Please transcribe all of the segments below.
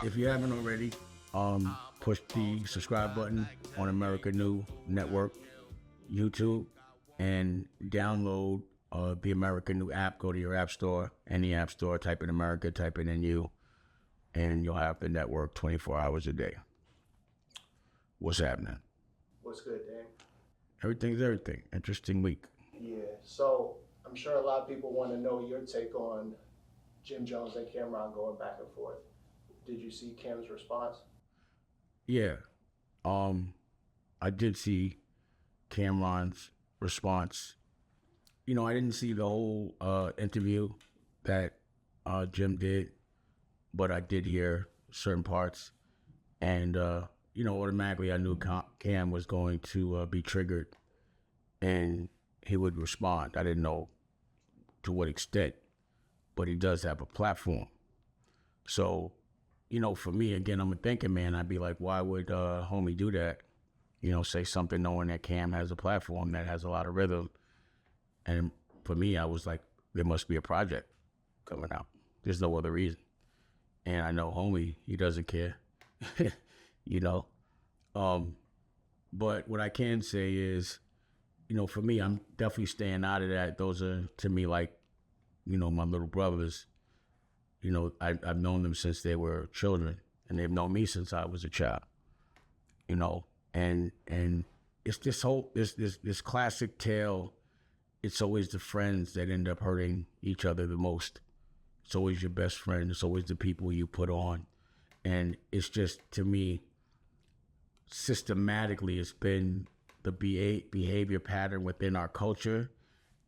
If you haven't already, push the subscribe button on America New Network, YouTube, and download the America New app. Go to your app store, any app store, type in America, type in NU, and you'll have the network 24 hours a day. What's happening? What's good, Dan? Everything's everything. Interesting week. Yeah, so I'm sure a lot of people want to know your take on Jim Jones and Cameron going back and forth. Did you see Cam's response? Yeah, I did see Cameron's response. You know, I didn't see the whole interview that Jim did, but I did hear certain parts. And, you know, automatically I knew Cam was going to be triggered and he would respond. I didn't know to what extent, but he does have a platform. So, you know, for me, again, I'm a thinking man. I'd be like, why would homie do that? You know, say something knowing that Cam has a platform that has a lot of rhythm. And for me, I was like, there must be a project coming out. There's no other reason. And I know homie, he doesn't care, you know. But what I can say is, you know, for me, I'm definitely staying out of that. Those are, to me, like, you know, my little brothers. You know, I've known them since they were children, and they've known me since I was a child. You know, and it's this whole this classic tale. It's always the friends that end up hurting each other the most. It's always your best friend. It's always the people you put on, and it's just, to me, systematically, it's been the behavior pattern within our culture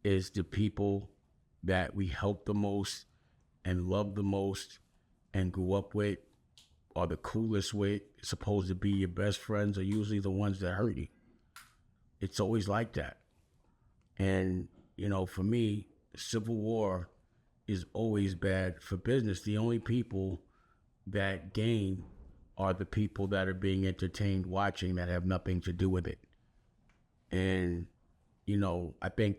is the people that we help the most and love the most and grew up with, are the coolest with, supposed to be your best friends, are usually the ones that hurt you. It's always like that. And, you know, for me, civil war is always bad for business. The only people that gain are the people that are being entertained watching that have nothing to do with it. And, you know, I think,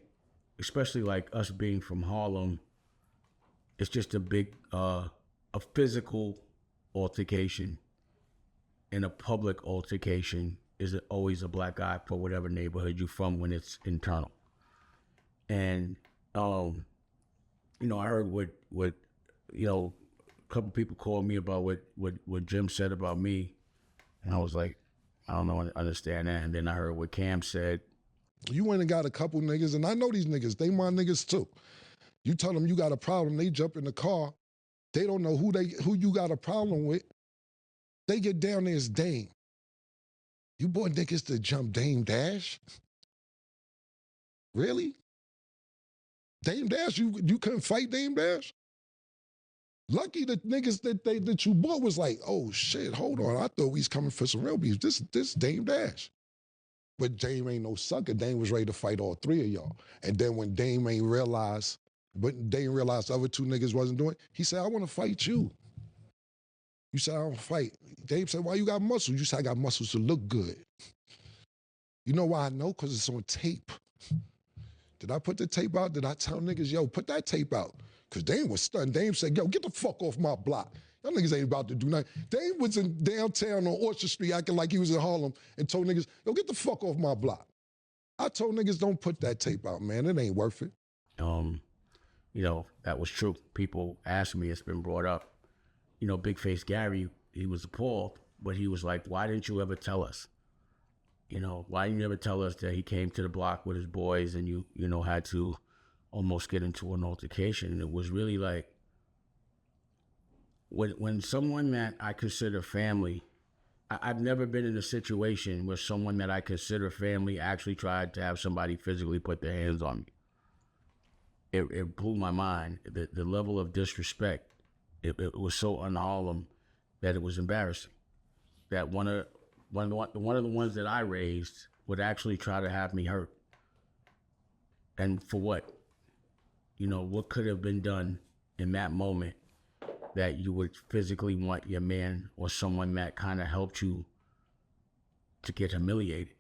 especially like us being from Harlem, it's just a big, a physical altercation and a public altercation is always a black eye for whatever neighborhood you're from when it's internal. And, you know, I heard what you know, a couple people called me about what Jim said about me. And I was like, I don't know, understand that. And then I heard what Cam said. You went and got a couple niggas, and I know these niggas, they my niggas too. You tell them you got a problem, they jump in the car. They don't know who you got a problem with. They get down there as Dame. You boy niggas to jump Dame Dash? Really? Dame Dash, you couldn't fight Dame Dash? Lucky the niggas that you bought was like, oh shit, hold on, I thought we was coming for some real beef. This Dame Dash. But Dame ain't no sucker. Dame was ready to fight all three of y'all. And then when Dame realized the other two niggas wasn't doing it, he said, I want to fight you. You said, I don't fight. Dame said, why you got muscles? You said, I got muscles to look good. You know why I know? Because it's on tape. Did I put the tape out? Did I tell niggas, yo, put that tape out? Because Dame was stunned. Dame said, yo, get the fuck off my block. Y'all niggas ain't about to do nothing. Dame was in downtown on Orchard Street acting like he was in Harlem and told niggas, yo, get the fuck off my block. I told niggas, don't put that tape out, man. It ain't worth it. You know, that was true. People ask me, it's been brought up. You know, Big Face Gary, he was appalled, but he was like, why didn't you ever tell us? You know, why didn't you ever tell us that he came to the block with his boys and you know, had to almost get into an altercation? And it was really like, when someone that I consider family, I've never been in a situation where someone that I consider family actually tried to have somebody physically put their hands on me. It blew my mind. The level of disrespect, it was so un-Harlem that it was embarrassing. That one of the ones that I raised would actually try to have me hurt. And for what? You know, what could have been done in that moment that you would physically want your man or someone that kind of helped you to get humiliated?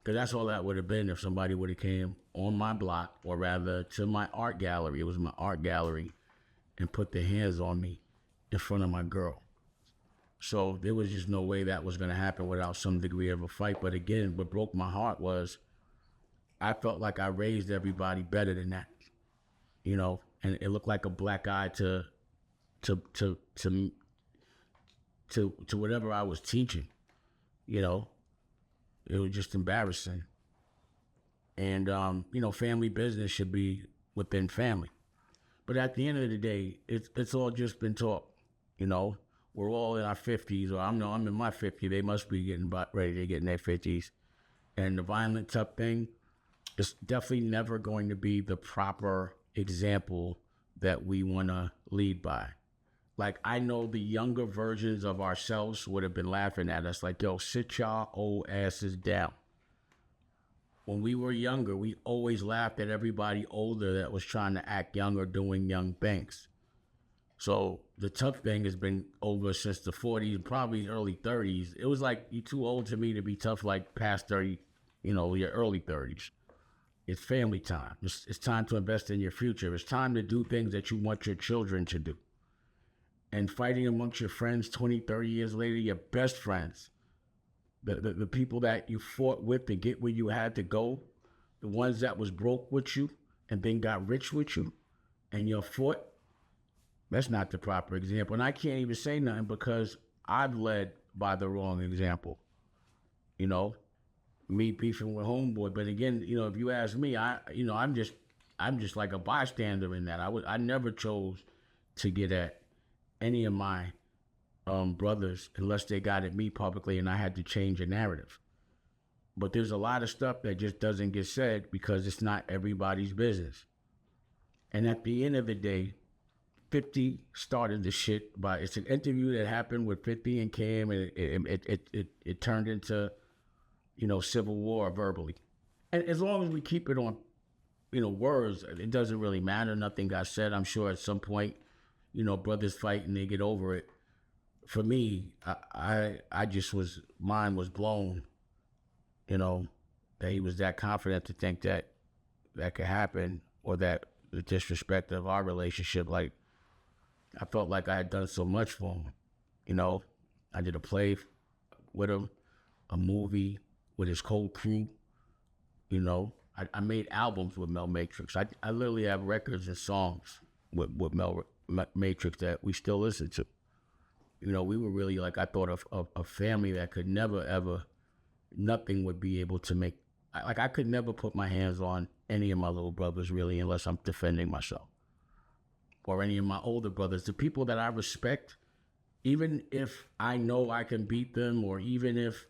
Because that's all that would have been if somebody would have came on my block, or rather to my art gallery. It was my art gallery, and put their hands on me in front of my girl. So there was just no way that was going to happen without some degree of a fight. But again, what broke my heart was I felt like I raised everybody better than that, and it looked like a black eye to whatever I was teaching, It was just embarrassing. And, family business should be within family. But at the end of the day, it's all just been talk, We're all in our 50s, or I'm in my 50s. They must be getting ready to get in their 50s. And the violent tough thing is definitely never going to be the proper example that we want to lead by. Like, I know the younger versions of ourselves would have been laughing at us like, yo, sit y'all old asses down. When we were younger, we always laughed at everybody older that was trying to act young or doing young things. So the tough thing has been over since the 40s, probably early 30s. It was like, you're too old to me to be tough like past 30, your early 30s. It's family time. It's time to invest in your future. It's time to do things that you want your children to do. And fighting amongst your friends 20, 30 years later, your best friends, the people that you fought with to get where you had to go, the ones that was broke with you and then got rich with you, and you fought, that's not the proper example. And I can't even say nothing because I've led by the wrong example, me beefing with homeboy. But again, if you ask me, I'm just like a bystander in that. I never chose to get at any of my brothers unless they got at me publicly and I had to change a narrative. But there's a lot of stuff that just doesn't get said because it's not everybody's business. And at the end of the day, 50 started the shit it's an interview that happened with 50 and Cam, and it turned into, civil war verbally. And as long as we keep it on, words, it doesn't really matter. Nothing got said. I'm sure at some point, brothers fight and they get over it. For me, I just mine was blown, that he was that confident to think that could happen, or that the disrespect of our relationship. Like, I felt like I had done so much for him, I did a play with him, a movie with his whole crew, I made albums with Mel Matrix. I literally have records and songs with Mel Matrix that we still listen to. We were really like, I thought of a family that could never, ever, nothing would be able to make, I could never put my hands on any of my little brothers really unless I'm defending myself. Or any of my older brothers, the people that I respect, even if I know I can beat them, or even if,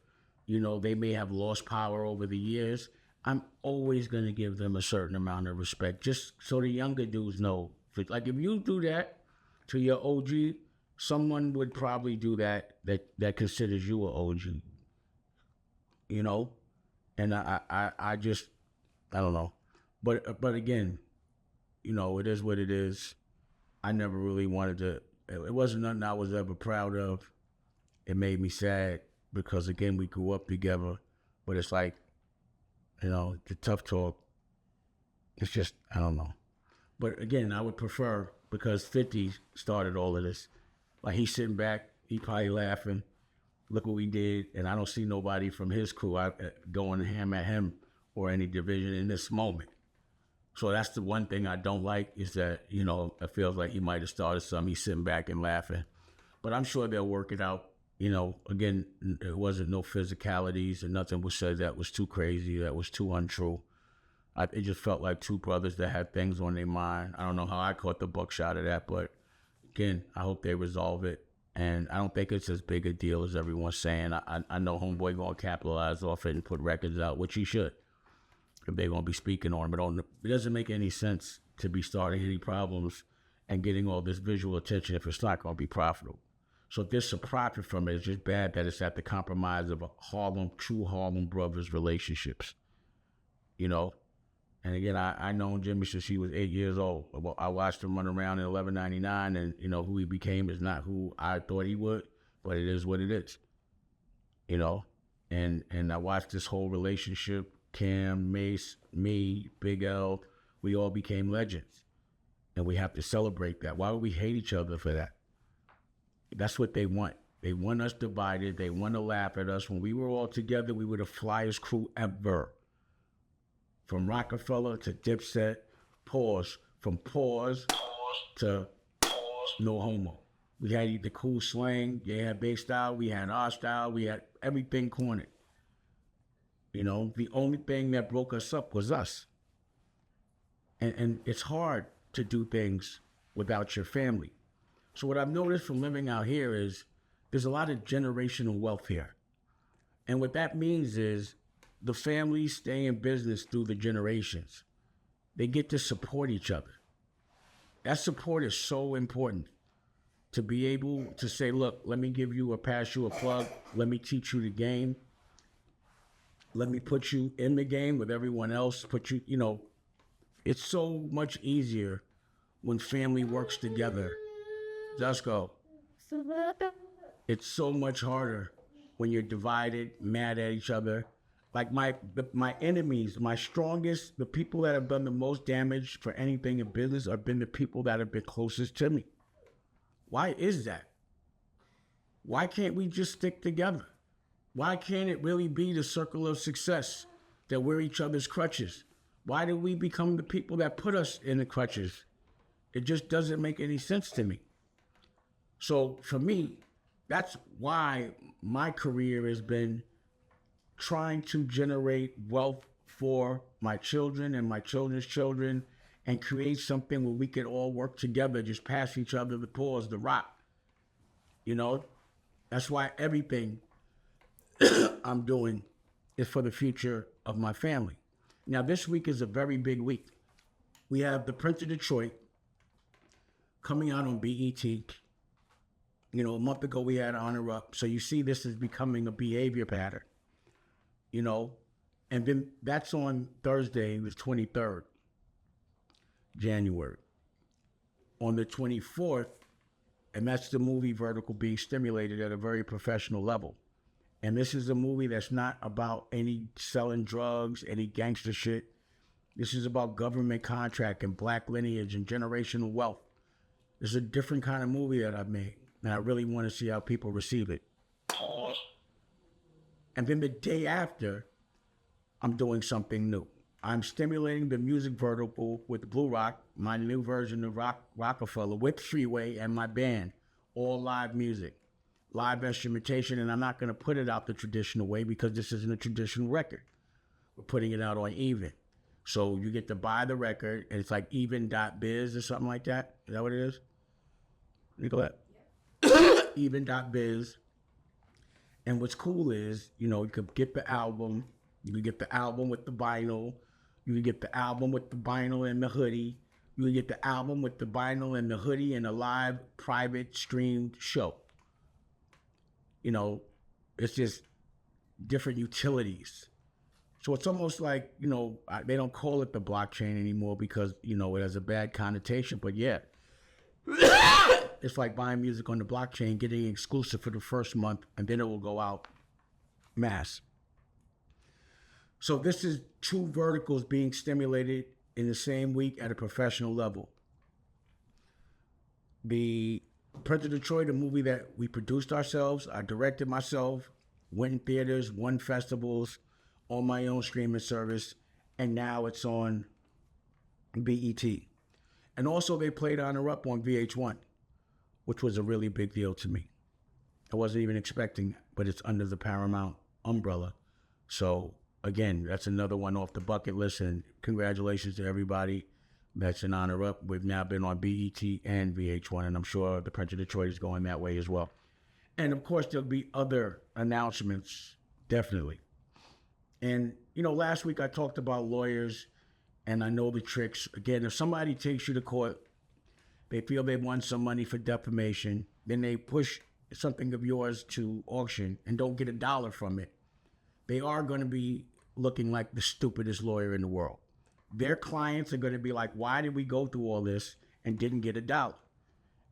they may have lost power over the years, I'm always going to give them a certain amount of respect, just so the younger dudes know. Like, if you do that to your OG, someone would probably do that considers you an OG, And I just, I don't know. But again, it is what it is. I never really wanted to, it wasn't nothing I was ever proud of. It made me sad because, again, we grew up together, but it's like, the tough talk, it's just, I don't know. But again, I would prefer, because 50 started all of this, like, he's sitting back, he probably laughing, look what we did, and I don't see nobody from his crew going ham at him or any division in this moment. So that's the one thing I don't like, is that, it feels like he might have started something. He's sitting back and laughing. But I'm sure they'll work it out. Again, it wasn't no physicalities, and nothing was said that was too crazy, that was too untrue. It just felt like two brothers that had things on their mind. I don't know how I caught the buckshot of that, but again, I hope they resolve it. And I don't think it's as big a deal as everyone's saying. I know homeboy gonna capitalize off it and put records out, which he should, if they're gonna be speaking on it. It doesn't make any sense to be starting any problems and getting all this visual attention if it's not gonna be profitable. So if there's some profit from it, it's just bad that it's at the compromise of true Harlem brothers relationships, And again, I known Jimmy since he was 8 years old. I watched him run around in 1199, and who he became is not who I thought he would, but it is what it is, And I watched this whole relationship, Cam, Mase, me, Big L, we all became legends, and we have to celebrate that. Why would we hate each other for that? That's what they want. They want us divided. They want to laugh at us. When we were all together, we were the flyest crew ever. From Rockefeller to Dipset, pause. From pause to no homo. We had the cool slang. They had bass style. We had our style. We had everything cornered. You know, the only thing that broke us up was us. And it's hard to do things without your family. So what I've noticed from living out here is there's a lot of generational wealth here. And what that means is the families stay in business through the generations. They get to support each other. That support is so important. To be able to say, look, let me give you or pass you a plug. Let me teach you the game. Let me put you in the game with everyone else. Put you, you know, it's so much easier when family works together. Just go. It's so much harder when you're divided, mad at each other. Like my enemies, my strongest, the people that have done the most damage for anything in business have been the people that have been closest to me. Why is that? Why can't we just stick together? Why can't it really be the circle of success that we're each other's crutches? Why do we become the people that put us in the crutches? It just doesn't make any sense to me. So for me, that's why my career has been trying to generate wealth for my children and my children's children and create something where we could all work together, just pass each other the pause, the rock. You know, that's why everything I'm doing is for the future of my family. Now, this week is a very big week. We have The Prince of Detroit coming out on BET. You know, a month ago we had Honor Up. So you see this is becoming a behavior pattern, you know, and then that's on Thursday, the 23rd. January. On the 24th, and that's the movie Vertical being stimulated at a very professional level. And this is a movie that's not about any selling drugs, any gangster shit. This is about government contract and black lineage and generational wealth. This is a different kind of movie that I've made, and I really want to see how people receive it. And then the day after, I'm doing something new. I'm stimulating the music vertical with Blue Rock, my new version of Rockefeller, with Freeway and my band, all live music, live instrumentation, and I'm not going to put it out the traditional way because this isn't a traditional record. We're putting it out on Even. So you get to buy the record, and it's like even.biz or something like that. Is that what it is? Nicolette? Yeah. Even.biz. And what's cool is, you know, you could get the album. You can get the album with the vinyl. You can get the album with the vinyl and the hoodie. You can get the album with the vinyl and the hoodie and a live private streamed show. You know, it's just different utilities. So it's almost like, you know, they don't call it the blockchain anymore because, you know, it has a bad connotation. But yeah, it's like buying music on the blockchain, getting exclusive for the first month, and then it will go out mass. So this is two verticals being stimulated in the same week at a professional level. The Prince of Detroit, a movie that we produced ourselves, I directed myself, went in theaters, won festivals, on my own streaming service, and now it's on BET. And also they played Honor Up on VH1, which was a really big deal to me. I wasn't even expecting that, but it's under the Paramount umbrella. So again, that's another one off the bucket list, and congratulations to everybody that's in Honor Up. We've now been on BET and VH1, and I'm sure the Prince of Detroit is going that way as well. And of course, there'll be other announcements, definitely. And, you know, last week I talked about lawyers, and I know the tricks. Again, if somebody takes you to court, they feel they've won some money for defamation, then they push something of yours to auction and don't get $1 from it. They are going to be looking like the stupidest lawyer in the world. Their clients are going to be like, why did we go through all this and didn't get $1?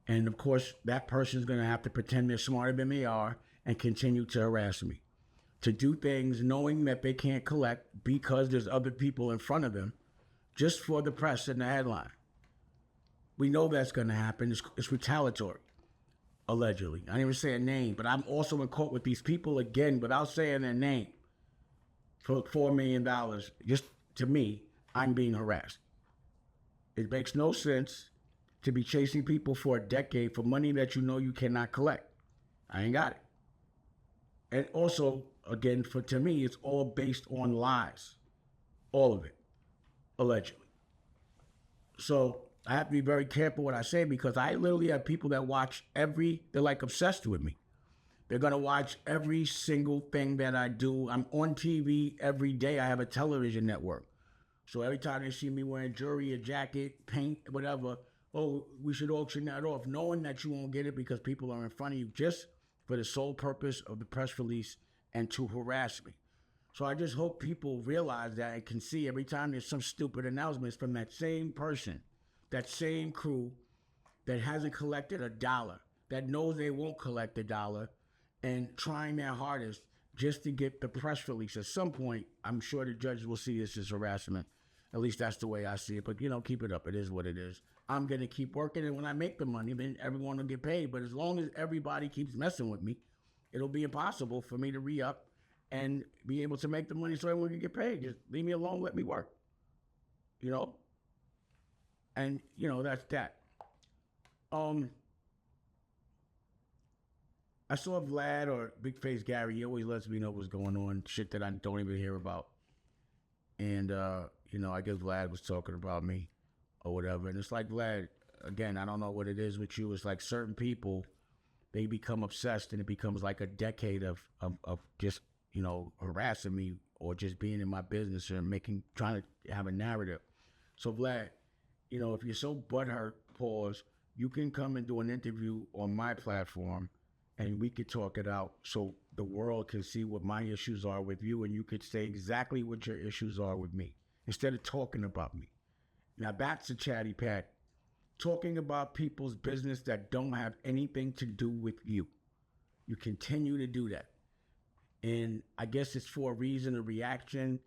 And of course, that person is going to have to pretend they're smarter than they are and continue to harass me. To do things knowing that they can't collect because there's other people in front of them just for the press and the headline. We know that's going to happen. It's retaliatory. allegedly. I didn't even say a name, but I'm also in court with these people again without saying their name for $4 million. Just to me, I'm being harassed. It makes no sense to be chasing people for a decade for money that you know you cannot collect. I ain't got it. And also, again, to me, it's all based on lies. All of it, allegedly. So I have to be very careful what I say because I literally have people that watch they're like obsessed with me. They're going to watch every single thing that I do. I'm on TV every day. I have a television network. So every time they see me wearing jewelry, a jacket, paint, whatever, oh, we should auction that off, knowing that you won't get it because people are in front of you just for the sole purpose of the press release and to harass me. So I just hope people realize that and can see every time there's some stupid announcements from that same person, that same crew that hasn't collected a dollar, that knows they won't collect a dollar, and trying their hardest just to get the press release. At some point, I'm sure the judge will see this as harassment. At least that's the way I see it. But, keep it up. It is what it is. I'm going to keep working, and when I make the money, then everyone will get paid. But as long as everybody keeps messing with me, it'll be impossible for me to re-up and be able to make the money so everyone can get paid. Just leave me alone, let me work. And, that's that. I saw Vlad or Big Face Gary. He always lets me know what's going on, shit that I don't even hear about. And, I guess Vlad was talking about me or whatever. And it's like, Vlad, again, I don't know what it is with you. It's like certain people, they become obsessed and it becomes like a decade of just, harassing me or just being in my business or trying to have a narrative. So Vlad, if you're so butthurt, pause, you can come and do an interview on my platform and we could talk it out so the world can see what my issues are with you and you could say exactly what your issues are with me instead of talking about me. Now that's a chatty pat. Talking about people's business that don't have anything to do with you. You continue to do that. And I guess it's for a reason, a reaction.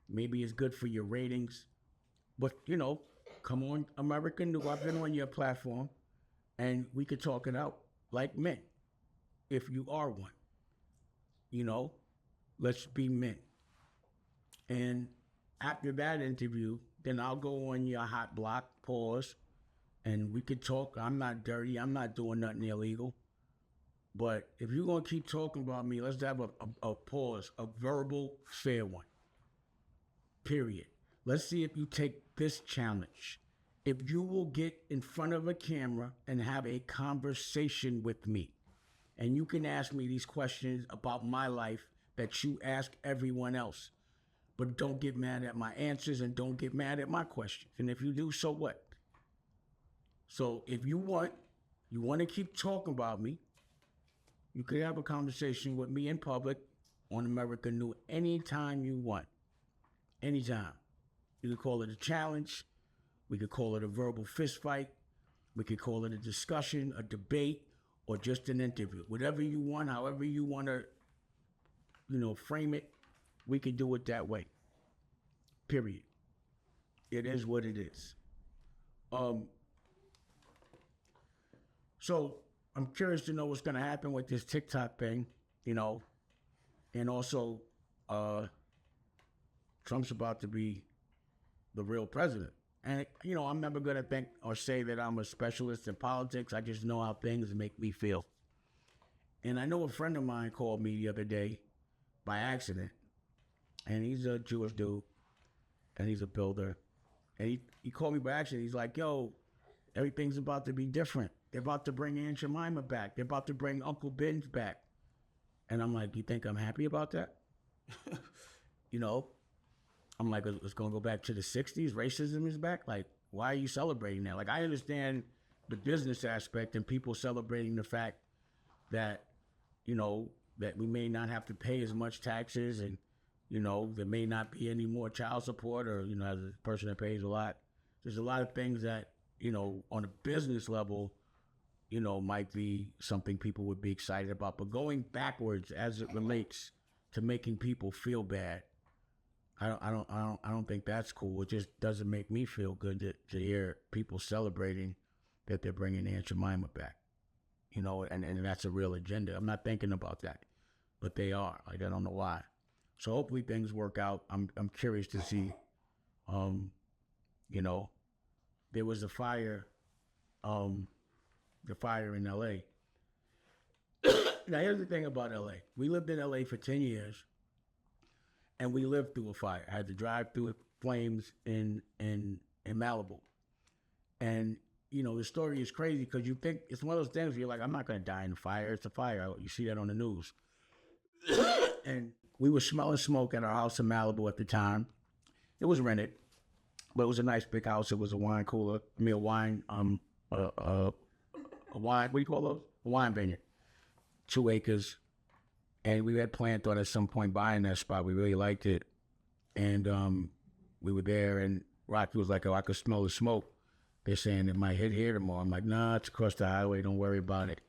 Maybe it's good for your ratings. But, come on, American New. I've been on your platform and we could talk it out like men. If you are one, let's be men. And after that interview, then I'll go on your hot block, pause, and we could talk. I'm not dirty. I'm not doing nothing illegal. But if you're going to keep talking about me, let's have a pause, a verbal, fair one. Period. Let's see if you take this challenge. If you will get in front of a camera and have a conversation with me, and you can ask me these questions about my life that you ask everyone else. But don't get mad at my answers and don't get mad at my questions. And if you do, so what? So if you want to keep talking about me, you could have a conversation with me in public on American New anytime you want. Anytime. You could call it a challenge. We could call it a verbal fist fight. We could call it a discussion, a debate, or just an interview. Whatever you want, however you want to, frame it, we can do it that way. Period. It is what it is. So I'm curious to know what's going to happen with this TikTok thing, and also Trump's about to be the real president. And, I'm never going to think or say that I'm a specialist in politics. I just know how things make me feel. And I know a friend of mine called me the other day by accident. And he's a Jewish dude. And he's a builder. And he called me by accident. He's like, yo, everything's about to be different. They're about to bring Aunt Jemima back. They're about to bring Uncle Ben's back. And I'm like, you think I'm happy about that? I'm like, it's going to go back to the 60s? Racism is back? Like, why are you celebrating that? Like, I understand the business aspect and people celebrating the fact that, that we may not have to pay as much taxes and, there may not be any more child support or, as a person that pays a lot. There's a lot of things that, on a business level, might be something people would be excited about. But going backwards as it relates to making people feel bad, I don't think that's cool. It just doesn't make me feel good to hear people celebrating that they're bringing Aunt Jemima back. you know, and that's a real agenda. I'm not thinking about that, but they are. Like, I don't know why. So hopefully things work out. I'm curious to see. You know, there was a fire, the fire in L.A. Now here's the thing about L.A. We lived in L.A. for 10 years, and we lived through a fire. I had to drive through flames in Malibu, and you know the story is crazy because you think it's one of those things where you're like, I'm not gonna die in a fire. It's a fire. You see that on the news. And we were smelling smoke at our house in Malibu at the time. It was rented, but it was a nice big house. It was a wine cooler. I mean, a wine a wine. What do you call those? A wine vineyard. 2 acres. And we had planned on at some point buying that spot. We really liked it. And we were there, and Rocky was like, oh, I could smell the smoke. They're saying it might hit here tomorrow. I'm like, nah, it's across the highway. Don't worry about it.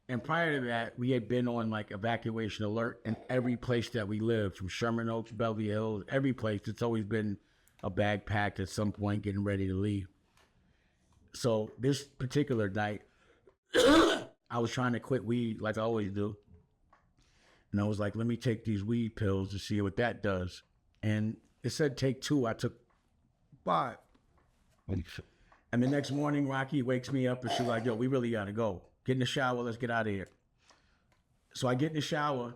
And prior to that, we had been on like evacuation alert in every place that we lived, from Sherman Oaks, Beverly Hills, every place. It's always been a bag packed at some point, getting ready to leave. So this particular night, I was trying to quit weed like I always do. And I was like, let me take these weed pills to see what that does. And it said take 2. I took 5. And the next morning, Rocky wakes me up and she's like, yo, we really got to go. Get in the shower. Let's get out of here. So I get in the shower,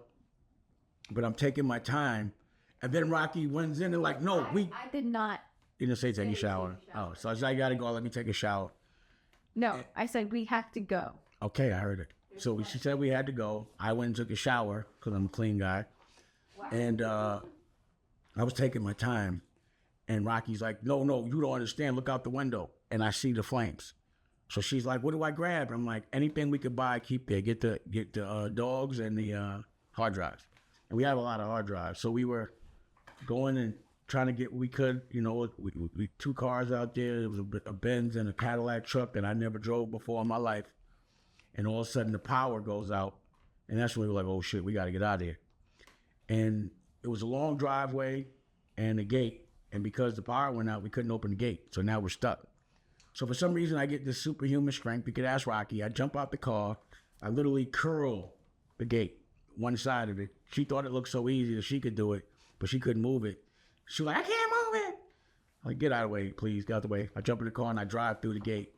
but I'm taking my time. And then Rocky runs in and like, no, I did not. You didn't say take a shower. Oh, so I said, I got to go. Let me take a shower. No, I said we have to go. Okay, I heard it. So she said we had to go. I went and took a shower because I'm a clean guy. And I was taking my time. And Rocky's like, no, you don't understand. Look out the window. And I see the flames. So she's like, what do I grab? I'm like, anything we could buy, keep there. Get the dogs and the hard drives. And we have a lot of hard drives. So we were going and trying to get what we could. You know, we 2 cars out there. It was a Benz and a Cadillac truck that I never drove before in my life. And all of a sudden the power goes out. And that's when we were like, oh shit, we got to get out of here. And it was a long driveway and a gate. And because the power went out, we couldn't open the gate. So now we're stuck. So for some reason, I get this superhuman strength. You could ask Rocky. I jump out the car. I literally curl the gate, one side of it. She thought it looked so easy that she could do it, but she couldn't move it. She was like, I can't move it. I'm like, get out of the way, please. Get out of the way. I jump in the car and I drive through the gate.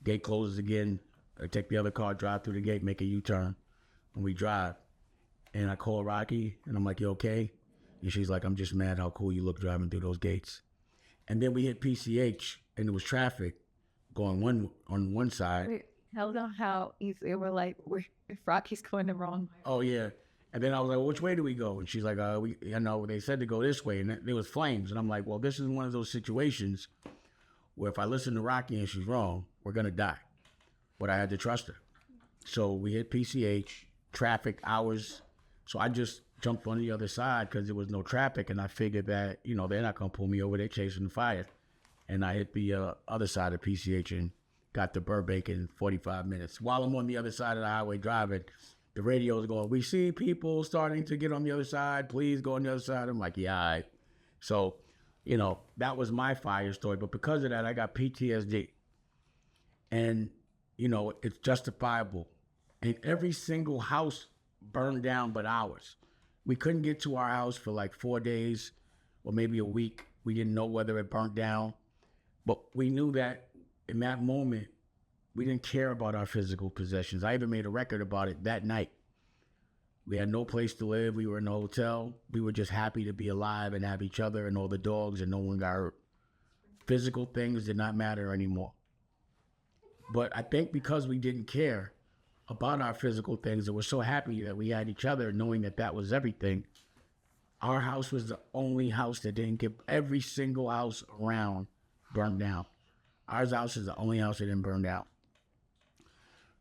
Gate closes again. I take the other car, drive through the gate, make a U-turn, and we drive. And I call Rocky, and I'm like, you okay? And she's like, I'm just mad how cool you look driving through those gates. And then we hit PCH, and there was traffic going on one side. We held on how easy. We're like, if Rocky's going the wrong way. Oh, yeah. And then I was like, well, which way do we go? And she's like, they said to go this way, and there was flames. And I'm like, well, this is one of those situations where if I listen to Rocky and she's wrong, we're going to die. But I had to trust her. So we hit PCH, traffic, hours. So I just jumped on the other side because there was no traffic. And I figured that, you know, they're not going to pull me over. They're chasing the fire. And I hit the other side of PCH and got to Burbank in 45 minutes. While I'm on the other side of the highway driving, the radio is going, we see people starting to get on the other side. Please go on the other side. I'm like, yeah, all right. So, you know, that was my fire story. But because of that, I got PTSD. And, you know, it's justifiable. And every single house burned down but ours. We couldn't get to our house for like 4 days or maybe a week. We didn't know whether it burnt down. But we knew that in that moment, we didn't care about our physical possessions. I even made a record about it that night. We had no place to live. We were in a hotel. We were just happy to be alive and have each other and all the dogs, and no one got hurt. Physical things did not matter anymore. But I think because we didn't care about our physical things and we're so happy that we had each other, knowing that that was everything, our house was the only house that didn't get, every single house around burned down. Our house is the only house that didn't burn down.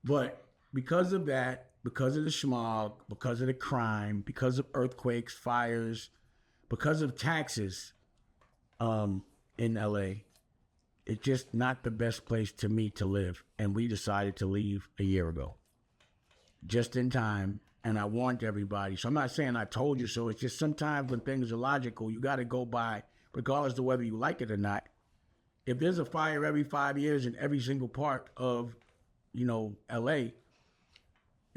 But because of that, because of the smog, because of the crime, because of earthquakes, fires, because of taxes in LA, it's just not the best place to me to live. And we decided to leave a year ago, just in time. And I warned everybody. So I'm not saying I told you so. It's just sometimes when things are logical, you got to go by, regardless of whether you like it or not. If there's a fire every 5 years in every single part of, you know, LA,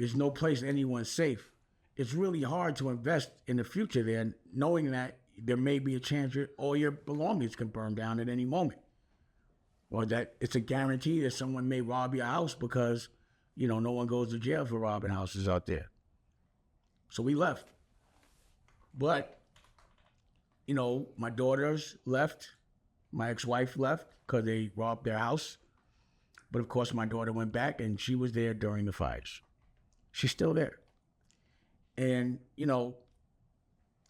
there's no place anyone's safe. It's really hard to invest in the future there, knowing that there may be a chance all your belongings can burn down at any moment. Or that it's a guarantee that someone may rob your house because, you know, no one goes to jail for robbing houses out there. So we left. But, you know, my daughters left. My ex-wife left because they robbed their house. But of course, my daughter went back and she was there during the fires. She's still there. And, you know,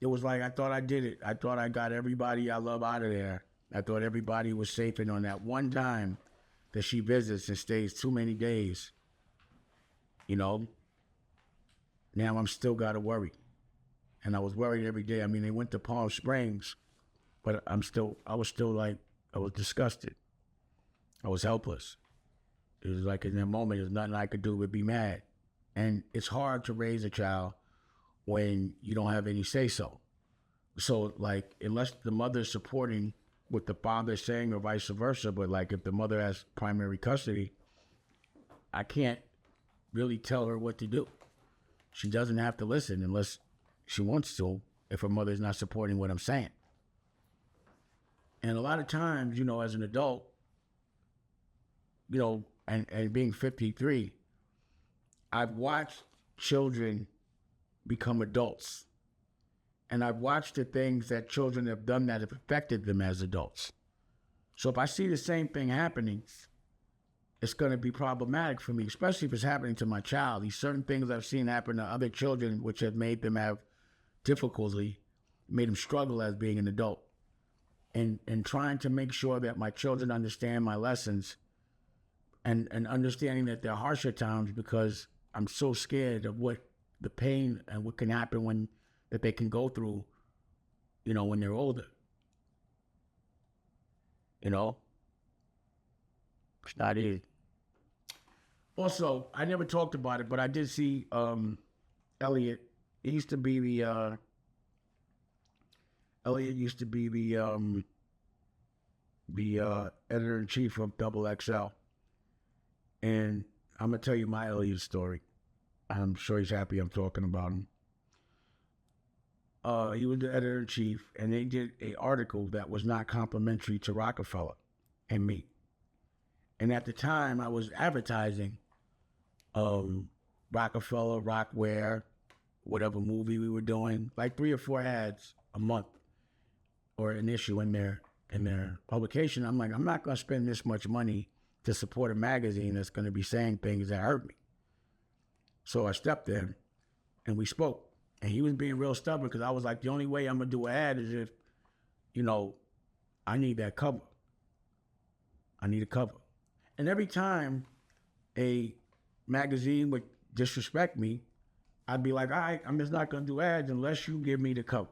it was like, I thought I did it. I thought I got everybody I love out of there. I thought everybody was safe. And on that one time that she visits and stays too many days, you know, now I'm still got to worry. And I was worried every day. I mean, they went to Palm Springs, but I was still like, I was disgusted. I was helpless. It was like in that moment, there's nothing I could do but be mad. And it's hard to raise a child when you don't have any say-so. So, like, unless the mother's supporting what the father's saying or vice versa, but like if the mother has primary custody, I can't really tell her what to do. She doesn't have to listen unless she wants to, if her mother's not supporting what I'm saying. And a lot of times, you know, as an adult, you know, and being 53, I've watched children become adults. And I've watched the things that children have done that have affected them as adults. So if I see the same thing happening, it's going to be problematic for me, especially if it's happening to my child. These certain things I've seen happen to other children, which have made them have difficulty, made them struggle as being an adult. And trying to make sure that my children understand my lessons and understanding that they're harsher times because I'm so scared of what the pain and what can happen that they can go through, you know, when they're older. You know? It's not easy. Also, I never talked about it, but I did see Elliot. He used to be the editor-in-chief of Double XL. And I'm going to tell you my Elliot story. I'm sure he's happy I'm talking about him. He was the editor-in-chief, and they did an article that was not complimentary to Rockefeller and me. And at the time, I was advertising Rockefeller, Rockware, whatever movie we were doing, like 3 or 4 ads a month or an issue in their publication. I'm like, I'm not going to spend this much money to support a magazine that's going to be saying things that hurt me. So I stepped in and we spoke. And he was being real stubborn because I was like, the only way I'm going to do an ad is if, you know, I need that cover. I need a cover. And every time a magazine would disrespect me, I'd be like, all right, I'm just not going to do ads unless you give me the cover.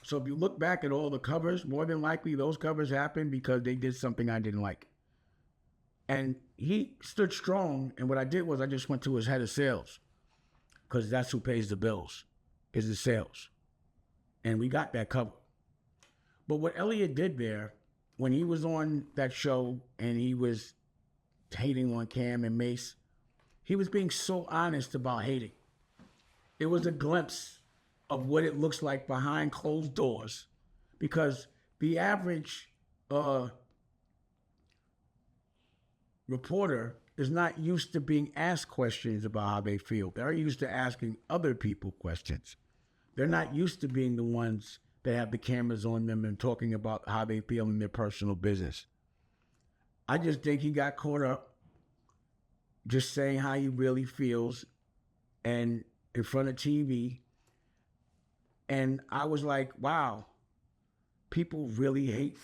So if you look back at all the covers, more than likely those covers happened because they did something I didn't like. And he stood strong. And what I did was I just went to his head of sales because that's who pays the bills, is the sales. And we got that cover. But what Elliot did there, when he was on that show and he was hating on Cam and Mase, he was being so honest about hating. It was a glimpse of what it looks like behind closed doors, because the average reporter is not used to being asked questions about how they feel. They're used to asking other people questions. They're not used to being the ones that have the cameras on them and talking about how they feel in their personal business. I just think he got caught up just saying how he really feels and in front of TV. And I was like, wow, people really hate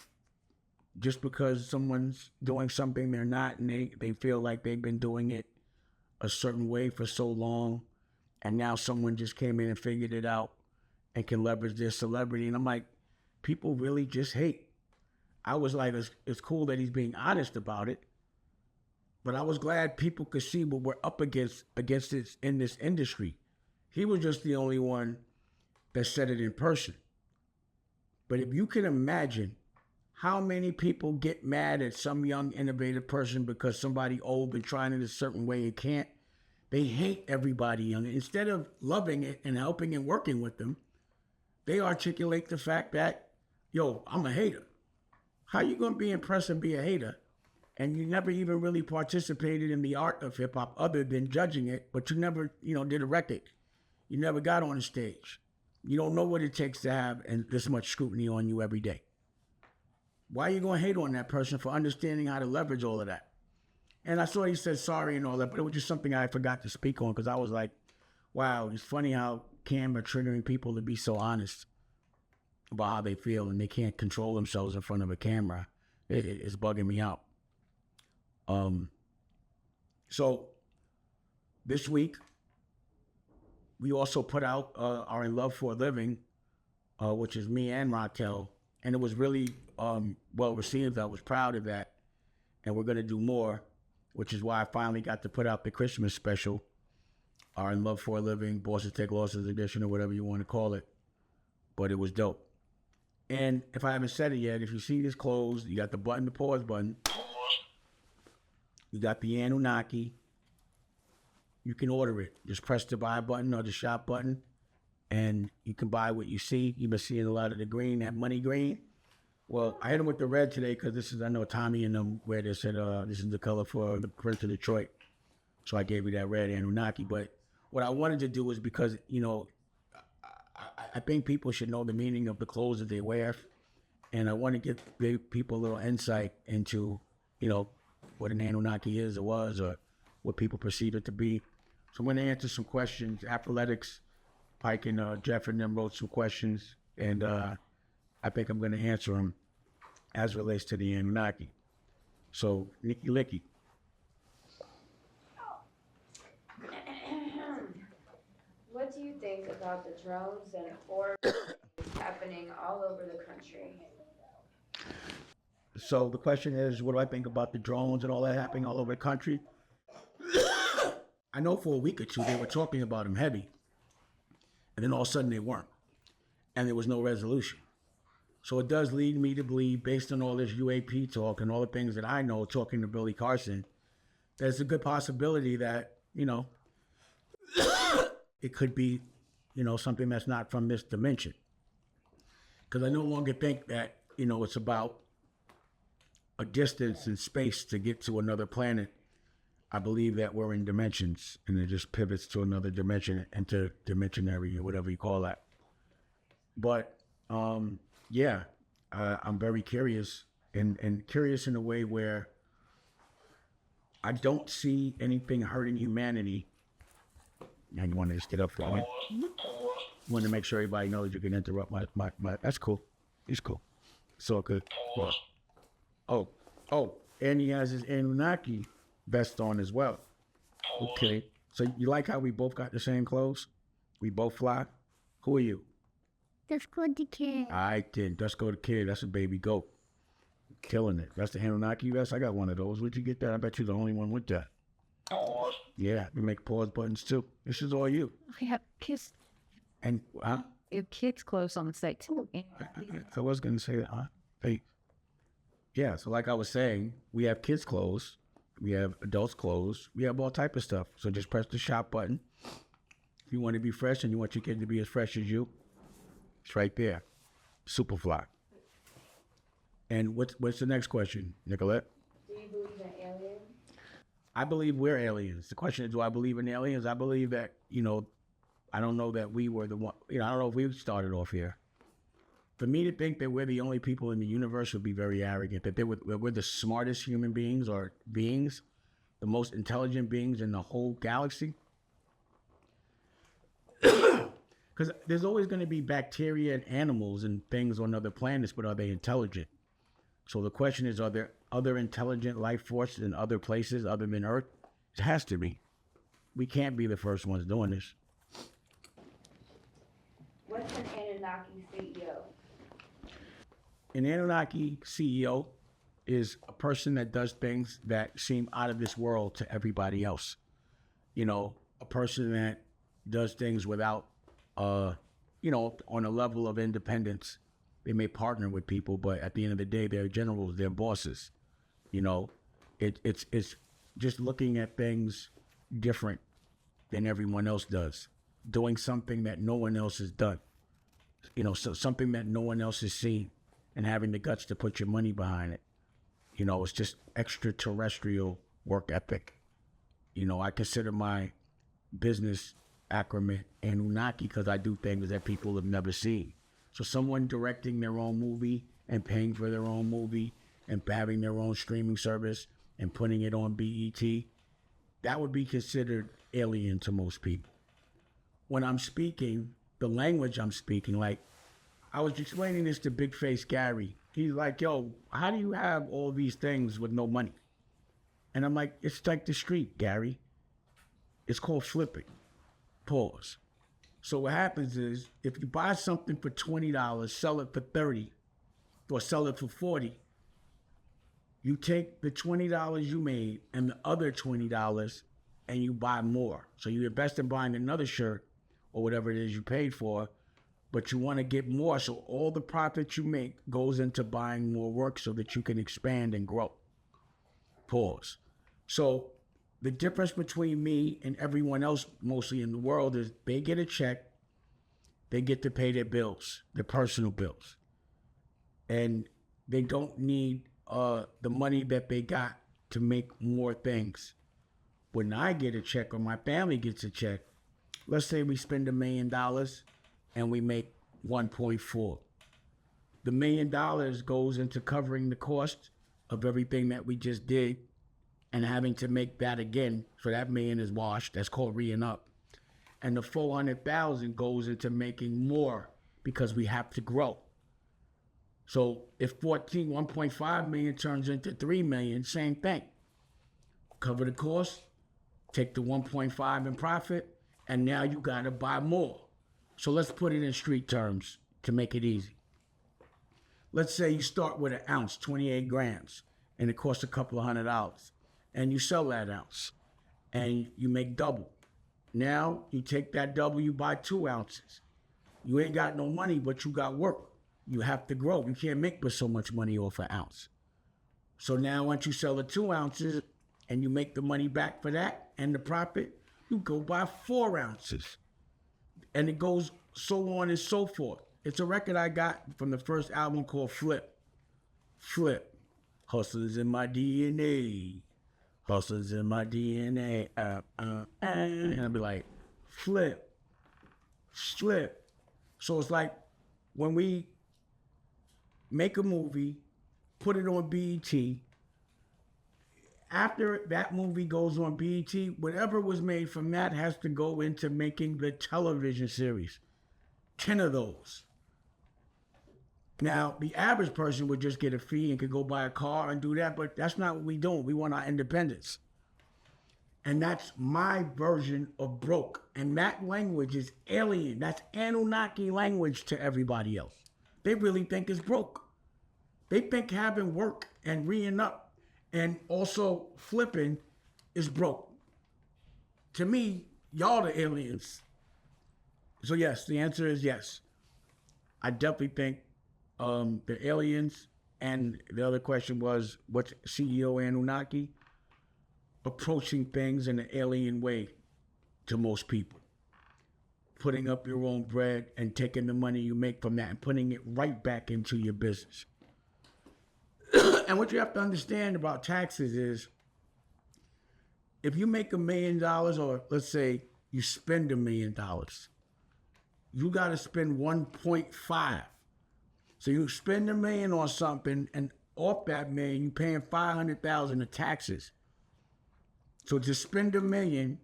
just because someone's doing something they're not, and they feel like they've been doing it a certain way for so long, and now someone just came in and figured it out and can leverage their celebrity. And I'm like, people really just hate. I was like, it's cool that he's being honest about it, but I was glad people could see what we're up against this in this industry. He was just the only one that said it in person. But if you can imagine how many people get mad at some young, innovative person because somebody old been trying it a certain way and can't, They hate everybody. And instead of loving it and helping and working with them, they articulate the fact that, yo, I'm a hater. How you gonna be impressed and be a hater? And you never even really participated in the art of hip hop other than judging it, but you never, did a record. You never got on a stage. You don't know what it takes to have and this much scrutiny on you every day. Why are you gonna hate on that person for understanding how to leverage all of that? And I saw he said sorry and all that, but it was just something I forgot to speak on because I was like, wow, it's funny how Cam are triggering people to be so honest about how they feel and they can't control themselves in front of a camera. It's bugging me out. So this week, we also put out our In Love for a Living, which is me and Raquel, and it was really well received. I was proud of that, and we're going to do more, which is why I finally got to put out the Christmas special, our In Love for a Living, Bosses Take Losses edition, or whatever you want to call it, but it was dope. And if I haven't said it yet, if you see this closed, you got the button, the pause button, you got the Anunnaki. You can order it. Just press the buy button or the shop button, and you can buy what you see. You've been seeing a lot of the green, that money green. Well, I hit them with the red today because this is, I know Tommy and them where they said this is the color for the Prince of Detroit. So I gave you that red Anunnaki. But what I wanted to do was because, I think people should know the meaning of the clothes that they wear. And I want to give people a little insight into, what an Anunnaki is or was or what people perceive it to be. So I'm going to answer some questions. Athletics, Pike and Jeff and them wrote some questions. And I think I'm going to answer them as relates to the Anunnaki. So, Nicky Licky. What do you think about the drones and orbs happening all over the country? So the question is, what do I think about the drones and all that happening all over the country? I know for a week or two they were talking about them heavy, and then all of a sudden they weren't, and there was no resolution. So it does lead me to believe, based on all this UAP talk and all the things that I know, talking to Billy Carson, there's a good possibility that, it could be, something that's not from this dimension. Because I no longer think that, it's about a distance in space to get to another planet. I believe that we're in dimensions, and it just pivots to another dimension, interdimensionary, or whatever you call that. But I'm very curious, and curious in a way where I don't see anything hurting humanity. Now you want to just get up for a minute? Want to make sure everybody knows you can interrupt my that's cool. It's cool. It's all good. Oh, and he has his Anunnaki vest on as well. Okay. So you like how we both got the same clothes? We both fly? Who are you? Let's go to kid. I did. Let's go to kid. That's a baby goat. Killing it. That's the Anunnaki vest. I got one of those. Where'd you get that? I bet you're the only one with that. Yeah, we make pause buttons too. This is all you. We have kids. And We have kids clothes on the site too. I was gonna say that, Hey. Yeah, so like I was saying, we have kids' clothes, we have adults' clothes, we have all type of stuff. So just press the shop button. If you want to be fresh and you want your kid to be as fresh as you, it's right there. Superfly. And what's the next question, Nicolette? Do you believe in aliens? I believe we're aliens. The question is, do I believe in aliens? I believe that, I don't know that we were the one, I don't know if we started off here. For me to think that we're the only people in the universe would be very arrogant, that we're the smartest human beings or beings, the most intelligent beings in the whole galaxy. Because there's always going to be bacteria and animals and things on other planets, but are they intelligent? So the question is, are there other intelligent life forces in other places other than Earth? It has to be. We can't be the first ones doing this. What's an Anunnaki CEO? An Anunnaki CEO is a person that does things that seem out of this world to everybody else. A person that does things without, on a level of independence. They may partner with people, but at the end of the day, they're generals, they're bosses. It's just looking at things different than everyone else does, doing something that no one else has done, so something that no one else has seen, and having the guts to put your money behind it. It's just extraterrestrial work ethic. I consider my business acronym Anunnaki because I do things that people have never seen. So someone directing their own movie and paying for their own movie and having their own streaming service and putting it on BET, that would be considered alien to most people. When I'm speaking, the language I'm speaking, like I was explaining this to Big Face Gary. He's like, yo, how do you have all these things with no money? And I'm like, it's like the street, Gary. It's called flipping. Pause. So what happens is, if you buy something for $20, sell it for $30, or sell it for $40, you take the $20 you made and the other $20 and you buy more. So you invest in buying another shirt or whatever it is you paid for, but you want to get more. So all the profit you make goes into buying more work so that you can expand and grow. Pause. So the difference between me and everyone else mostly in the world is they get a check, they get to pay their bills, their personal bills. And they don't need the money that they got to make more things. When I get a check or my family gets a check, let's say we spend $1 million and we make 1.4. The $1 million goes into covering the cost of everything that we just did and having to make that again. So that million is washed. That's called re-ing up. And the 400,000 goes into making more because we have to grow. So if 1.5 million turns into 3 million, same thing. Cover the cost, take the 1.5 in profit, and now you gotta buy more. So let's put it in street terms to make it easy. Let's say you start with an ounce, 28 grams, and it costs a couple of $100, and you sell that ounce, and you make double. Now you take that double, you buy 2 ounces. You ain't got no money, but you got work. You have to grow. You can't make but so much money off an ounce. So now once you sell the 2 ounces and you make the money back for that and the profit, you go buy 4 ounces. And it goes so on and so forth. It's a record I got from the first album called Flip. Flip. Hustlers in my DNA. Hustlers in my DNA. And I'll be like, flip. Slip. So it's like when we make a movie, put it on BET. After that movie goes on BET, whatever was made from that has to go into making the television series. 10 of those. Now, the average person would just get a fee and could go buy a car and do that, but that's not what we do. We want our independence. And that's my version of broke. And that language is alien. That's Anunnaki language to everybody else. They really think it's broke. They think having work and re-ing up and also flipping is broke. To me, y'all the aliens. So yes, the answer is yes. I definitely think the aliens, and the other question was, what's CEO Anunnaki? Approaching things in an alien way to most people. Putting up your own bread and taking the money you make from that and putting it right back into your business. And what you have to understand about taxes is, if you make $1 million, or let's say you spend $1 million, you got to spend 1.5. So you spend $1 million on something, and off that $1 million, you're paying $500,000 of taxes. So to spend $1 million,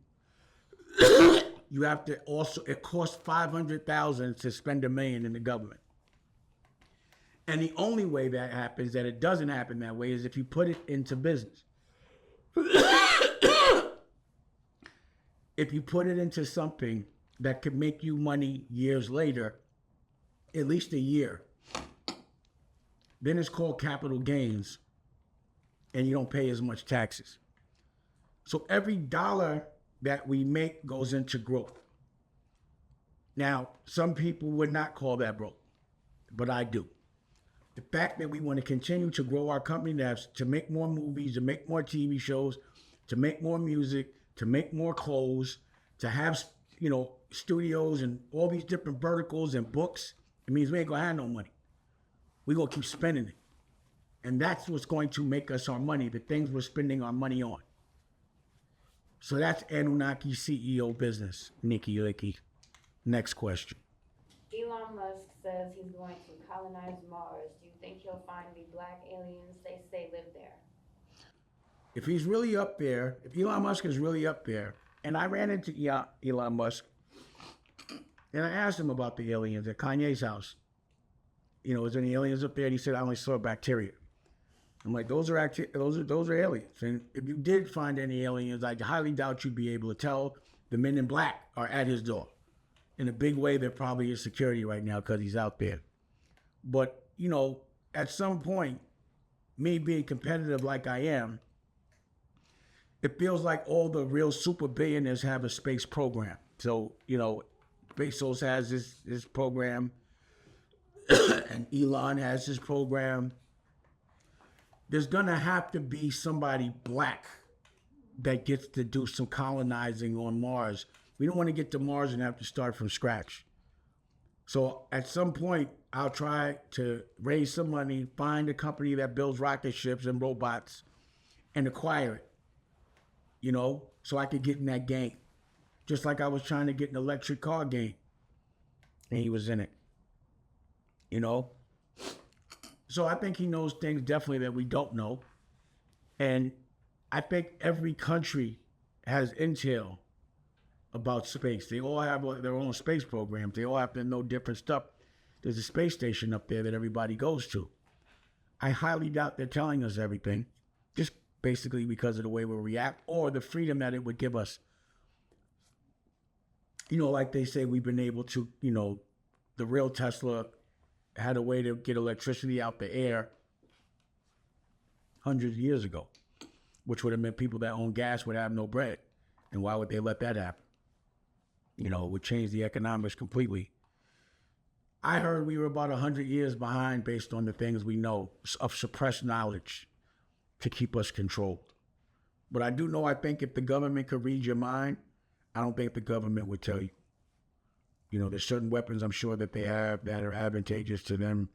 you have to also, it costs $500,000 to spend $1 million in the government. And the only way that happens, that it doesn't happen that way, is if you put it into business. If you put it into something that could make you money years later, at least a year, then it's called capital gains, and you don't pay as much taxes. So every dollar that we make goes into growth. Now, some people would not call that broke, but I do. The fact that we want to continue to grow our company, to make more movies, to make more TV shows, to make more music, to make more clothes, to have, studios and all these different verticals and books, it means we ain't gonna have no money. We're gonna keep spending it. And that's what's going to make us our money, the things we're spending our money on. So that's Anunnaki CEO business, Nikki Licky. Next question. Elon Musk says he's going to colonize Mars. Do you think he'll find the black aliens they say live there? If he's really up there, if Elon Musk is really up there, and I ran into Elon Musk, and I asked him about the aliens at Kanye's house. Is there any aliens up there? And he said, I only saw bacteria. I'm like, those are aliens. And if you did find any aliens, I highly doubt you'd be able to tell. The men in black are at his door. In a big way, they're probably his security right now because he's out there. But, at some point, me being competitive like I am, it feels like all the real super billionaires have a space program. So, Bezos has his program, and Elon has his program. There's gonna have to be somebody black that gets to do some colonizing on Mars. We don't want to get to Mars and have to start from scratch. So at some point, I'll try to raise some money, find a company that builds rocket ships and robots, and acquire it, so I could get in that game. Just like I was trying to get an electric car game, and he was in it, So I think he knows things definitely that we don't know. And I think every country has intel about space. They all have their own space programs. They all have to know different stuff. There's a space station up there that everybody goes to. I highly doubt they're telling us everything, just basically because of the way we react or the freedom that it would give us. Like they say, we've been able to, the real Tesla had a way to get electricity out the air hundreds of years ago, which would have meant people that own gas would have no bread. And why would they let that happen? It would change the economics completely. I heard we were about 100 years behind based on the things we know of suppressed knowledge to keep us controlled. But I do know, I think if the government could read your mind, I don't think the government would tell you. There's certain weapons I'm sure that they have that are advantageous to them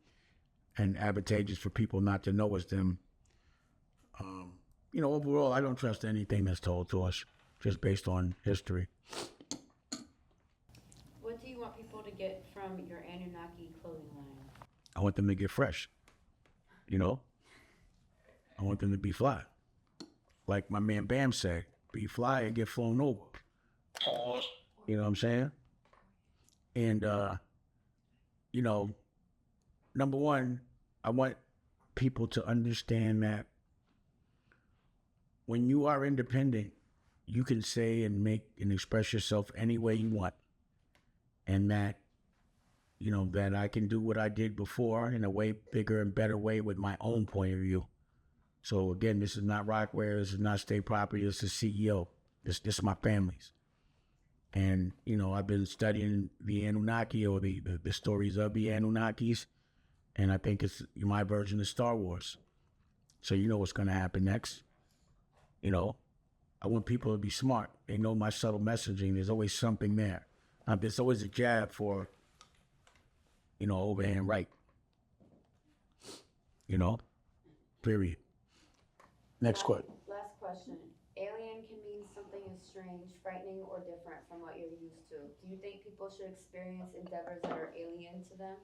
and advantageous for people not to know it's them. Overall, I don't trust anything that's told to us just based on history. What do you want people to get from your Anunnaki clothing line? I want them to get fresh. I want them to be fly. Like my man Bam said, be fly and get flown over. You know what I'm saying? And, number one, I want people to understand that when you are independent, you can say and make and express yourself any way you want. And that, that I can do what I did before in a way bigger and better way with my own point of view. So again, this is not Rockware, this is not state property, this is CEO. This is my family's. And, I've been studying the Anunnaki or the stories of the Anunnakis. And I think it's my version of Star Wars. So you know what's going to happen next. I want people to be smart. They know my subtle messaging. There's always something there. There's always a jab for, overhand right. Period. Next question. Last question. Alien can mean something as strange, frightening, or different from what you're used to. Do you think people should experience endeavors that are alien to them?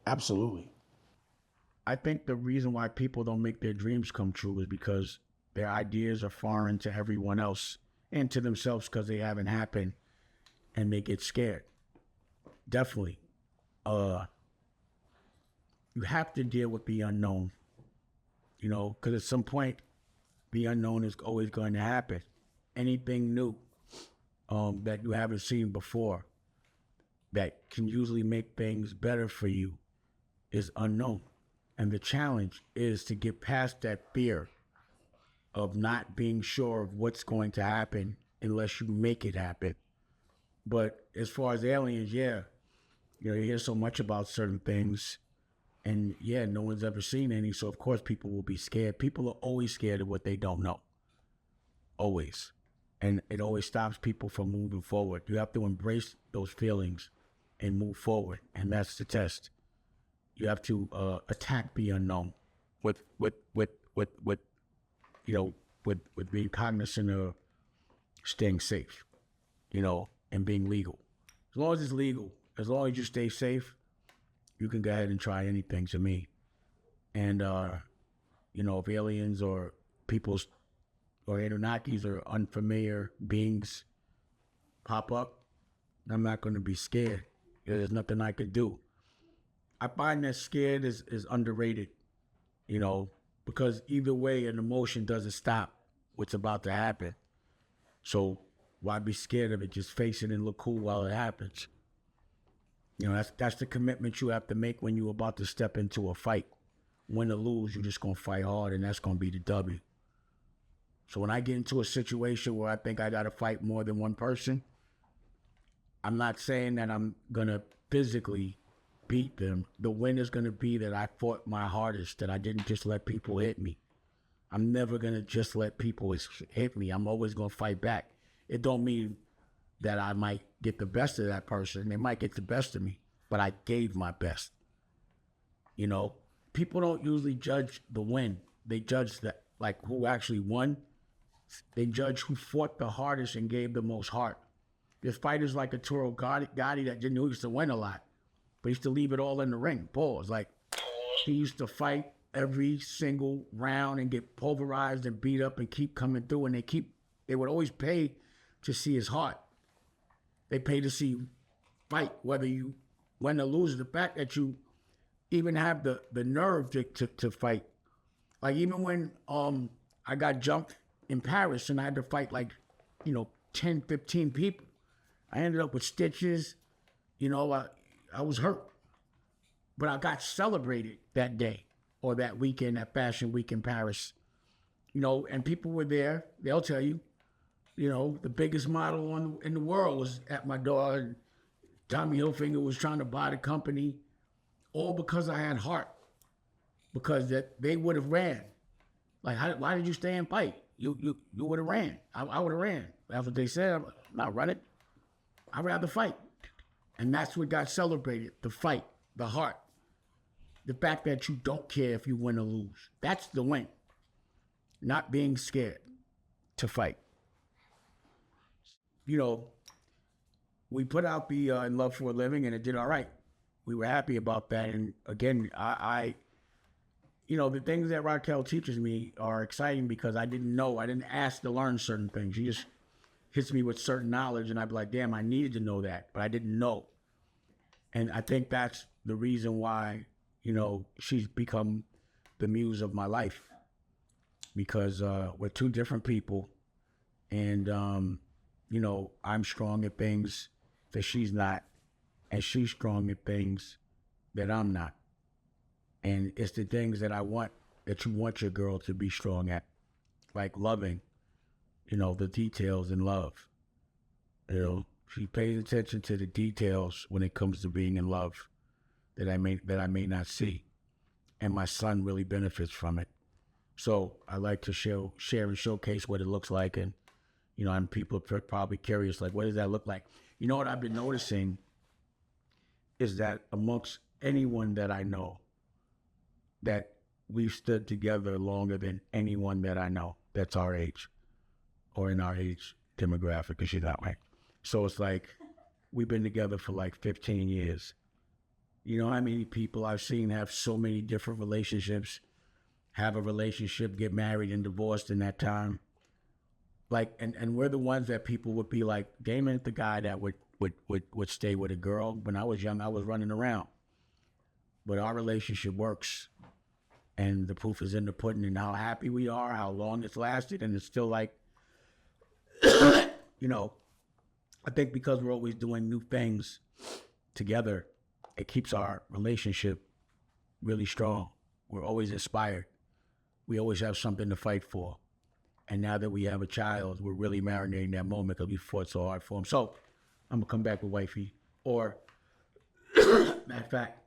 Absolutely. I think the reason why people don't make their dreams come true is because their ideas are foreign to everyone else and to themselves because they haven't happened and they get scared. Definitely. You have to deal with the unknown, because at some point, the unknown is always going to happen. Anything new that you haven't seen before that can usually make things better for you is unknown. And the challenge is to get past that fear of not being sure of what's going to happen unless you make it happen. But as far as aliens, you hear so much about certain things. And no one's ever seen any, so of course people will be scared. People are always scared of what they don't know. Always. And it always stops people from moving forward. You have to embrace those feelings and move forward. And that's the test. You have to attack the unknown with being cognizant of staying safe, and being legal. As long as it's legal, as long as you stay safe, you can go ahead and try anything to me. And, if aliens or people's or Anunnakis or unfamiliar beings pop up, I'm not going to be scared. There's nothing I could do. I find that scared is underrated, because either way, an emotion doesn't stop what's about to happen. So why be scared of it? Just face it and look cool while it happens. That's the commitment you have to make when you're about to step into a fight. Win or lose, you're just going to fight hard, and that's going to be the W. So when I get into a situation where I think I got to fight more than one person, I'm not saying that I'm going to physically beat them. The win is going to be that I fought my hardest, that I didn't just let people hit me. I'm never going to just let people hit me. I'm always going to fight back. It don't mean that I might get the best of that person. They might get the best of me, but I gave my best. People don't usually judge the win. They judge who actually won. They judge who fought the hardest and gave the most heart. There's fighters like Arturo Gotti that didn't used to win a lot, but he used to leave it all in the ring. Pause. He used to fight every single round and get pulverized and beat up and keep coming through. And they would always pay to see his heart. They pay to see you fight, whether you win or lose. The fact that you even have the nerve to fight. Like even when I got jumped in Paris and I had to fight 10, 15 people. I ended up with stitches. I was hurt. But I got celebrated that day or that weekend, that fashion week in Paris. And people were there. They'll tell you, the biggest model in the world was at my door. And Tommy Hilfiger was trying to buy the company, all because I had heart. Because they would have ran. Why did you stay and fight? You would have ran. I would have ran. That's what they said. I'm not running. I'd rather fight. And that's what got celebrated, the fight, the heart. The fact that you don't care if you win or lose. That's the win. Not being scared to fight. We put out the In Love for a Living and it did all right. We were happy about that. And again, the things that Raquel teaches me are exciting because I didn't know. I didn't ask to learn certain things. She just hits me with certain knowledge and I'd be like, damn, I needed to know that, but I didn't know. And I think that's the reason why, she's become the muse of my life. Because we're two different people and, I'm strong at things that she's not, and she's strong at things that I'm not. And it's the things that that you want your girl to be strong at, like loving, the details in love. She pays attention to the details when it comes to being in love that I may not see. And my son really benefits from it. So I like to share and showcase what it looks like. And, and people are probably curious, what does that look like? What I've been noticing is that amongst anyone that I know, that we've stood together longer than anyone that I know that's our age or in our age demographic, because she's that way. So it's we've been together for 15 years. How many people I've seen have so many different relationships, have a relationship, get married and divorced in that time. And we're the ones that people would be like, Damon is the guy that would stay with a girl. When I was young, I was running around. But our relationship works. And the proof is in the pudding and how happy we are, how long it's lasted. And it's still I think because we're always doing new things together, it keeps our relationship really strong. We're always inspired. We always have something to fight for. And now that we have a child, we're really marinating that moment because we fought so hard for him. So I'm going to come back with wifey. Or, matter of fact,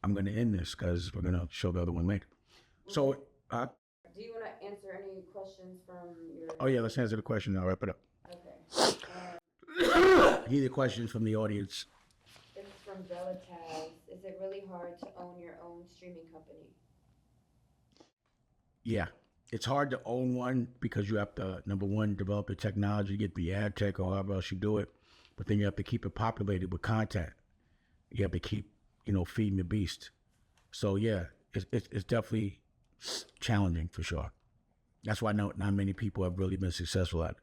I'm going to end this because we're going to show the other one later. So, Do you want to answer any questions from your? Oh yeah, let's answer the question. I'll wrap it up. Okay. Here's a question from the audience. This is from Bella Taz. Is it really hard to own your own streaming company? Yeah, it's hard to own one because you have to, number one, develop the technology, get the ad tech or however else you do it. But then you have to keep it populated with content. You have to keep, feeding the beast. So yeah, it's definitely challenging for sure. That's why not many people have really been successful at it.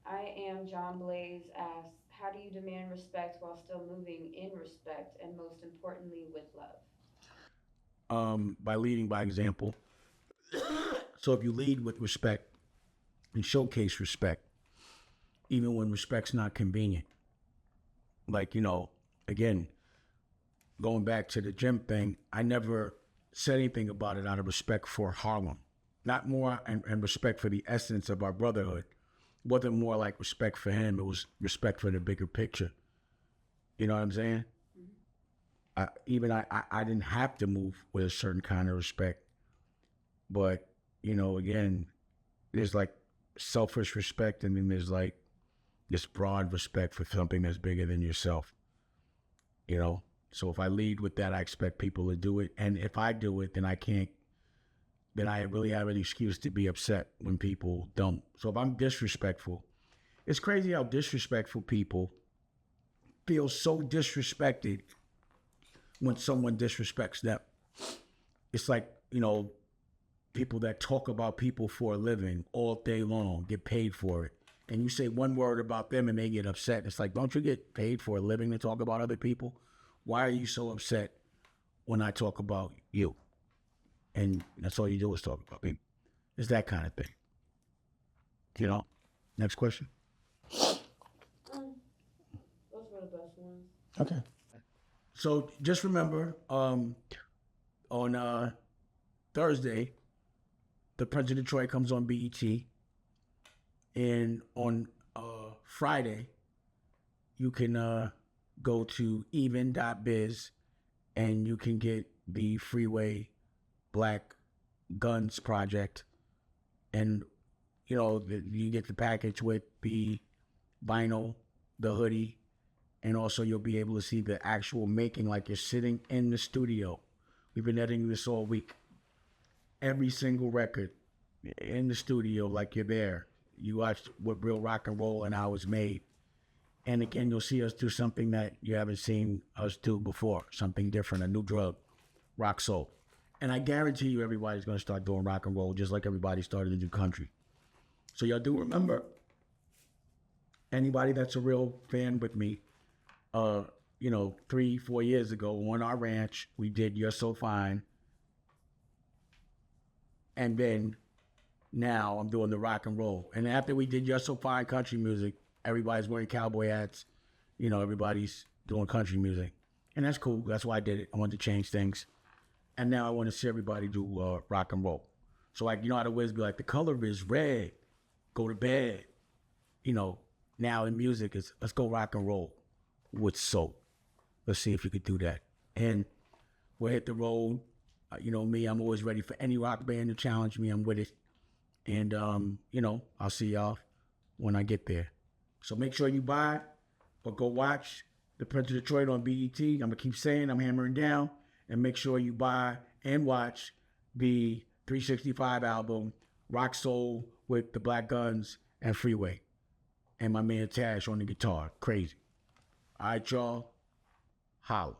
I am John Blaze asks, how do you demand respect while still moving in respect and most importantly with love? By leading by example. So if you lead with respect and showcase respect, even when respect's not convenient, like, again, going back to the gym thing, I never said anything about it out of respect for Harlem. Not more and respect for the essence of our brotherhood. It wasn't more like respect for him. It was respect for the bigger picture. You know what I'm saying? Mm-hmm. I didn't have to move with a certain kind of respect. But, again, there's like selfish respect, and then there's like this broad respect for something that's bigger than yourself. So if I lead with that, I expect people to do it. And if I do it, then I really have an excuse to be upset when people don't. So if I'm disrespectful, it's crazy how disrespectful people feel so disrespected when someone disrespects them. It's like, people that talk about people for a living all day long, get paid for it. And you say one word about them and they get upset. It's like, don't you get paid for a living to talk about other people? Why are you so upset when I talk about you? And that's all you do is talk about people. It's that kind of thing. Next question. Those were the best ones. Okay. So just remember, on Thursday, The Prince of Detroit comes on BET. And on Friday, you can go to even.biz and you can get the Freeway Black Guns Project. And, you get the package with the vinyl, the hoodie, and also you'll be able to see the actual making like you're sitting in the studio. We've been editing this all week. Every single record in the studio like you're there. You watch what real rock and roll and how it's made. And again, you'll see us do something that you haven't seen us do before, something different, a new drug, rock soul. And I guarantee you everybody's going to start doing rock and roll just like everybody started to do country. So y'all do remember, anybody that's a real fan with me, 3-4 years ago on our ranch, we did You're So Fine. And then now I'm doing the rock and roll. And after we did You're So Fine country music, everybody's wearing cowboy hats. Everybody's doing country music. And that's cool. That's why I did it. I wanted to change things. And now I want to see everybody do rock and roll. So like, how the Wiz be like, the color is red. Go to bed. Now in music, let's go rock and roll with soul. Let's see if you could do that. And we'll hit the road. Me, I'm always ready for any rock band to challenge me. I'm with it. And, I'll see y'all when I get there. So make sure you buy or go watch The Prince of Detroit on BET. I'm going to keep saying, I'm hammering down. And make sure you buy and watch the 365 album, Rock Soul with the Black Guns and Freeway. And my man Tash on the guitar. Crazy. All right, y'all. Holla.